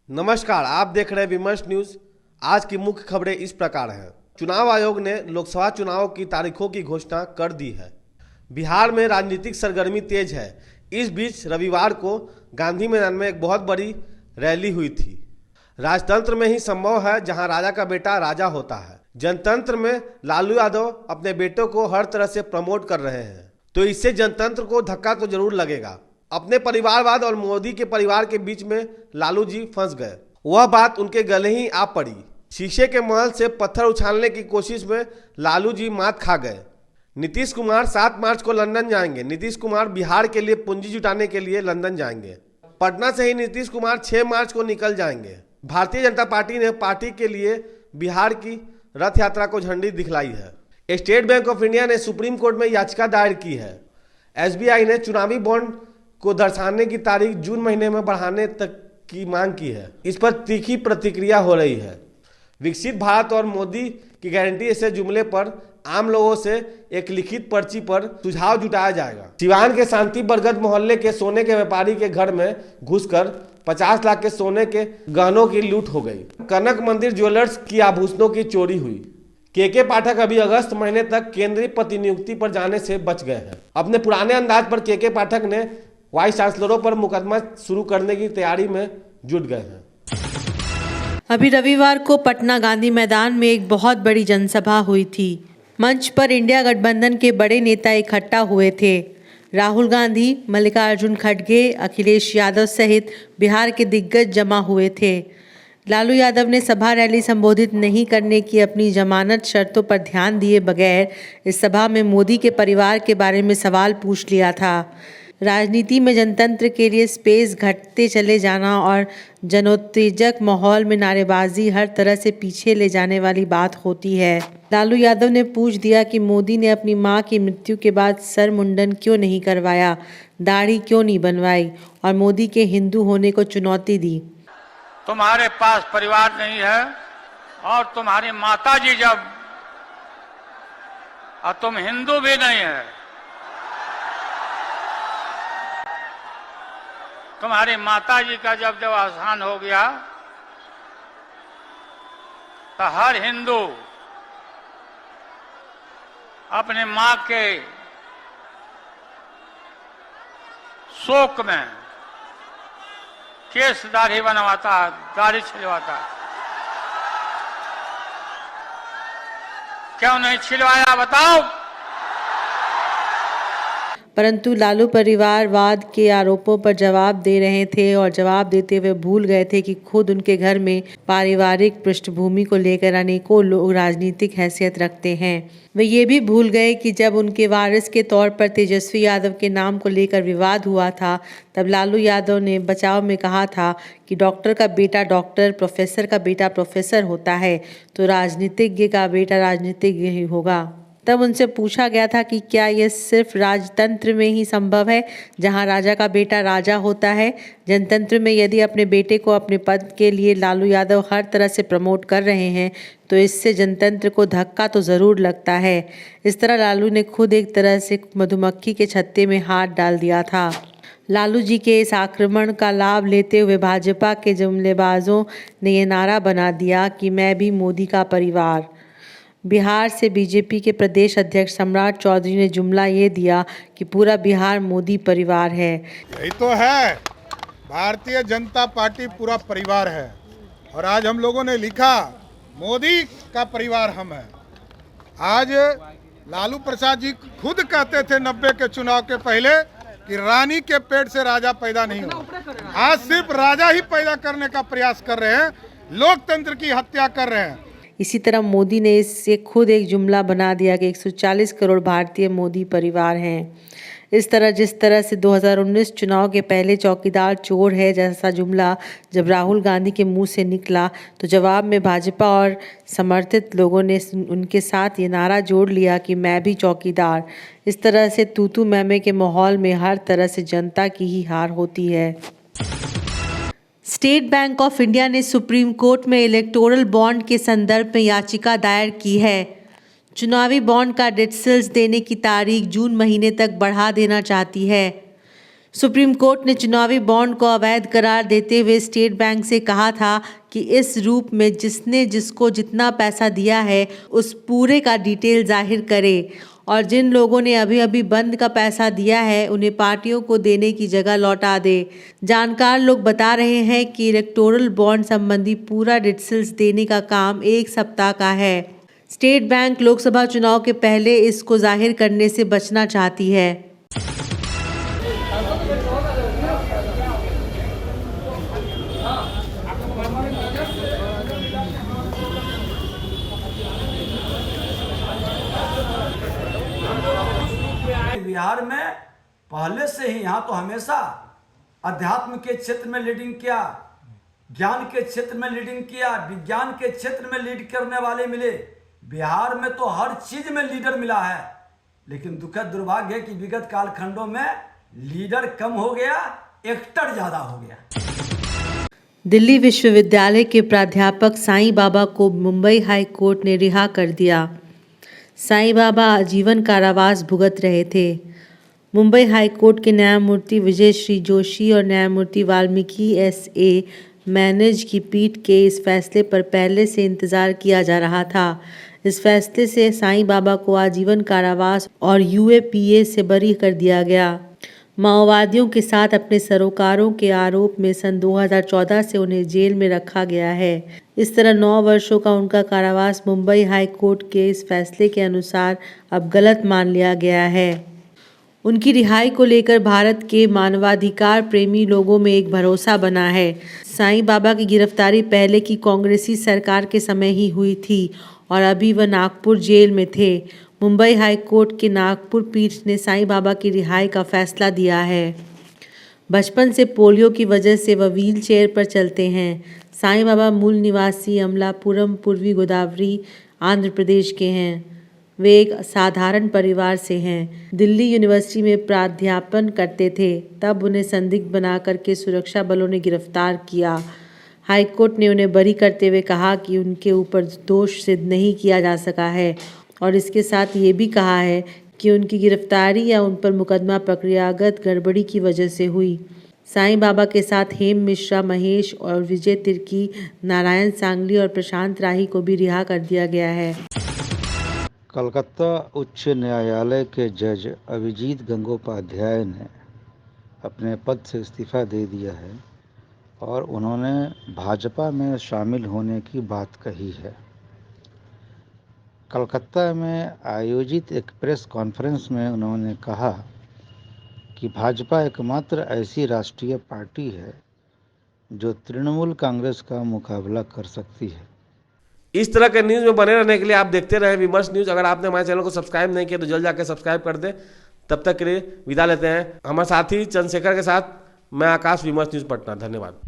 नमस्कार, आप देख रहे हैं विमर्श न्यूज। आज की मुख्य खबरें इस प्रकार हैं। चुनाव आयोग ने लोकसभा चुनाव की तारीखों की घोषणा कर दी है। बिहार में राजनीतिक सरगर्मी तेज है। इस बीच रविवार को गांधी मैदान में एक बहुत बड़ी रैली हुई थी। राजतंत्र में ही संभव है जहां राजा का बेटा राजा होता है। जनतंत्र में लालू यादव अपने बेटों को हर तरह से प्रमोट कर रहे हैं, तो इससे जनतंत्र को धक्का तो जरूर लगेगा। अपने परिवारवाद और मोदी के परिवार के बीच में लालू जी फंस गए। वह बात उनके गले ही आ पड़ी। शीशे के महल से पत्थर उछालने की कोशिश में लालू जी मात खा गए। नीतीश कुमार 7 मार्च को लंदन जाएंगे। नीतीश कुमार बिहार के लिए पूंजी जुटाने के लिए लंदन जाएंगे। पटना से ही नीतीश कुमार 6 मार्च को निकल जाएंगे। भारतीय जनता पार्टी ने पार्टी के लिए बिहार की रथ यात्रा को झंडी दिखलाई है। स्टेट बैंक ऑफ इंडिया ने सुप्रीम कोर्ट में याचिका दायर की है। एसबीआई ने चुनावी बॉन्ड को दर्शाने की तारीख जून महीने में बढ़ाने तक की मांग की है। इस पर तीखी प्रतिक्रिया हो रही है। विकसित भारत और मोदी की गारंटी ऐसे जुमले पर आम लोगों से एक लिखित पर्ची पर सुझाव जुटाया जाएगा। सिवान के शांति बरगद मोहल्ले के सोने के व्यापारी के घर में घुसकर 50 लाख के सोने के गहनों की लूट हो गई। कनक मंदिर ज्वेलर्स की आभूषणों की चोरी हुई। के पाठक अभी अगस्त महीने तक केंद्रीय प्रतिनियुक्ति पर जाने से बच गए हैं। अपने पुराने अंदाज पर के पाठक ने वाइस चांसलरों पर मुकदमा शुरू करने की तैयारी में जुट गए हैं। अभी रविवार को पटना गांधी मैदान में एक बहुत बड़ी जनसभा हुई थी। मंच पर इंडिया गठबंधन के बड़े नेता इकट्ठा हुए थे। राहुल गांधी, मल्लिकार्जुन खड़गे, अखिलेश यादव सहित बिहार के दिग्गज जमा हुए थे। लालू यादव ने सभा रैली संबोधित नहीं करने की अपनी जमानत शर्तों पर ध्यान दिए बगैर इस सभा में मोदी के परिवार के बारे में सवाल पूछ लिया था। राजनीति में जनतंत्र के लिए स्पेस घटते चले जाना और जनोत्तेजक माहौल में नारेबाजी हर तरह से पीछे ले जाने वाली बात होती है। लालू यादव ने पूछ दिया कि मोदी ने अपनी मां की मृत्यु के बाद सर मुंडन क्यों नहीं करवाया, दाढ़ी क्यों नहीं बनवाई और मोदी के हिंदू होने को चुनौती दी। तुम्हारे पास परिवार नहीं है और तुम्हारी माताजी जब, और तुम हिंदू भी नहीं है, तुम्हारी माताजी का जब अवसान हो गया तो हर हिंदू अपने मां के शोक में केस दाढ़ी बनवाता, दाढ़ी छिलवाता। क्यों नहीं छिलवाया बताओ? परंतु लालू परिवारवाद के आरोपों पर जवाब दे रहे थे और जवाब देते हुए भूल गए थे कि खुद उनके घर में पारिवारिक पृष्ठभूमि को लेकर अनेकों लोग राजनीतिक हैसियत रखते हैं। वे ये भी भूल गए कि जब उनके वारिस के तौर पर तेजस्वी यादव के नाम को लेकर विवाद हुआ था, तब लालू यादव ने बचाव में कहा था कि डॉक्टर का बेटा डॉक्टर, प्रोफेसर का बेटा प्रोफेसर होता है, तो राजनीतिज्ञ का बेटा राजनीतिज्ञ ही होगा। तब उनसे पूछा गया था कि क्या यह सिर्फ राजतंत्र में ही संभव है जहां राजा का बेटा राजा होता है। जनतंत्र में यदि अपने बेटे को अपने पद के लिए लालू यादव हर तरह से प्रमोट कर रहे हैं तो इससे जनतंत्र को धक्का तो ज़रूर लगता है। इस तरह लालू ने खुद एक तरह से मधुमक्खी के छत्ते में हाथ डाल दिया था। लालू जी के इस आक्रमण का लाभ लेते हुए भाजपा के जुमलेबाजों ने यह नारा बना दिया कि मैं भी मोदी का परिवार। बिहार से बीजेपी के प्रदेश अध्यक्ष सम्राट चौधरी ने जुमला ये दिया कि पूरा बिहार मोदी परिवार है। यही तो है, भारतीय जनता पार्टी पूरा परिवार है। और आज हम लोगों ने लिखा मोदी का परिवार हम है। आज लालू प्रसाद जी खुद कहते थे 90 के चुनाव के पहले कि रानी के पेट से राजा पैदा नहीं होगा। आज सिर्फ राजा ही पैदा करने का प्रयास कर रहे हैं, लोकतंत्र की हत्या कर रहे हैं। इसी तरह मोदी ने इससे खुद एक जुमला बना दिया कि 140 करोड़ भारतीय मोदी परिवार हैं। इस तरह जिस तरह से 2019 चुनाव के पहले चौकीदार चोर है जैसा जुमला जब राहुल गांधी के मुंह से निकला, तो जवाब में भाजपा और समर्थित लोगों ने उनके साथ ये नारा जोड़ लिया कि मैं भी चौकीदार। इस तरह से तू मैं के माहौल में हर तरह से जनता की ही हार होती है। स्टेट बैंक ऑफ इंडिया ने सुप्रीम कोर्ट में इलेक्टोरल बॉन्ड के संदर्भ में याचिका दायर की है। चुनावी बॉन्ड का डेट सेल्स देने की तारीख जून महीने तक बढ़ा देना चाहती है। सुप्रीम कोर्ट ने चुनावी बॉन्ड को अवैध करार देते हुए स्टेट बैंक से कहा था कि इस रूप में जिसने जिसको जितना पैसा दिया है उस पूरे का डिटेल जाहिर करे और जिन लोगों ने अभी अभी बंद का पैसा दिया है उन्हें पार्टियों को देने की जगह लौटा दे। जानकार लोग बता रहे हैं कि इलेक्टोरल बॉन्ड संबंधी पूरा डिटेल्स देने का काम 1 सप्ताह का है। स्टेट बैंक लोकसभा चुनाव के पहले इसको जाहिर करने से बचना चाहती है। बिहार में पहले से ही यहाँ तो हमेशा अध्यात्म के क्षेत्र में लीडिंग किया, ज्ञान के क्षेत्र में लीडिंग किया, विज्ञान के क्षेत्र में लीड करने वाले मिले। बिहार में तो हर चीज में लीडर मिला है, लेकिन दुखद दुर्भाग्य है कि विगत कालखंडों में लीडर कम हो गया, एक्टर ज्यादा हो गया। दिल्ली विश्वविद्यालय के प्राध्यापक साईं बाबा को मुंबई हाई कोर्ट ने रिहा कर दिया। साईं बाबा आजीवन कारावास भुगत रहे थे। मुंबई हाई कोर्ट के न्यायमूर्ति विजय श्री जोशी और न्यायमूर्ति वाल्मीकि S.A. मैनेज की पीठ के इस फैसले पर पहले से इंतज़ार किया जा रहा था। इस फैसले से साईं बाबा को आजीवन कारावास और UAPA से बरी कर दिया गया। माओवादियों के साथ अपने सरोकारों के आरोप में सन 2014 से उन्हें जेल में रखा गया है। इस तरह 9 वर्षों का उनका कारावास मुंबई हाई कोर्ट के इस फैसले के अनुसार अब गलत मान लिया गया है। उनकी रिहाई को लेकर भारत के मानवाधिकार प्रेमी लोगों में एक भरोसा बना है। साईं बाबा की गिरफ्तारी पहले की कांग्रेसी सरकार के समय ही हुई थी और अभी वह नागपुर जेल में थे। मुंबई हाई कोर्ट के नागपुर पीठ ने साईं बाबा की रिहाई का फैसला दिया है। बचपन से पोलियो की वजह से वह व्हील चेयर पर चलते हैं। साईं बाबा मूल निवासी अमलापुरम, पूर्वी गोदावरी, आंध्र प्रदेश के हैं। वे एक साधारण परिवार से हैं। दिल्ली यूनिवर्सिटी में प्राध्यापन करते थे, तब उन्हें संदिग्ध बना करके सुरक्षा बलों ने गिरफ्तार किया। हाईकोर्ट ने उन्हें बरी करते हुए कहा कि उनके ऊपर दोष सिद्ध नहीं किया जा सका है और इसके साथ ये भी कहा है कि उनकी गिरफ्तारी या उन पर मुकदमा प्रक्रियागत गड़बड़ी की वजह से हुई। साईं बाबा के साथ हेम मिश्रा, महेश और विजय तिर्की, नारायण सांगली और प्रशांत राही को भी रिहा कर दिया गया है। कलकत्ता उच्च न्यायालय के जज अभिजीत गंगोपाध्याय ने अपने पद से इस्तीफा दे दिया है और उन्होंने भाजपा में शामिल होने की बात कही है। कलकत्ता में आयोजित एक प्रेस कॉन्फ्रेंस में उन्होंने कहा कि भाजपा एकमात्र ऐसी राष्ट्रीय पार्टी है जो तृणमूल कांग्रेस का मुकाबला कर सकती है। इस तरह के न्यूज़ में बने रहने के लिए आप देखते रहे विमर्श न्यूज़। अगर आपने हमारे चैनल को सब्सक्राइब नहीं किया तो जल्द जाकर सब्सक्राइब कर दें। तब तक के लिए विदा लेते हैं। हमारे साथी चंद्रशेखर के साथ मैं आकाश, विमर्श न्यूज़ पटना। धन्यवाद।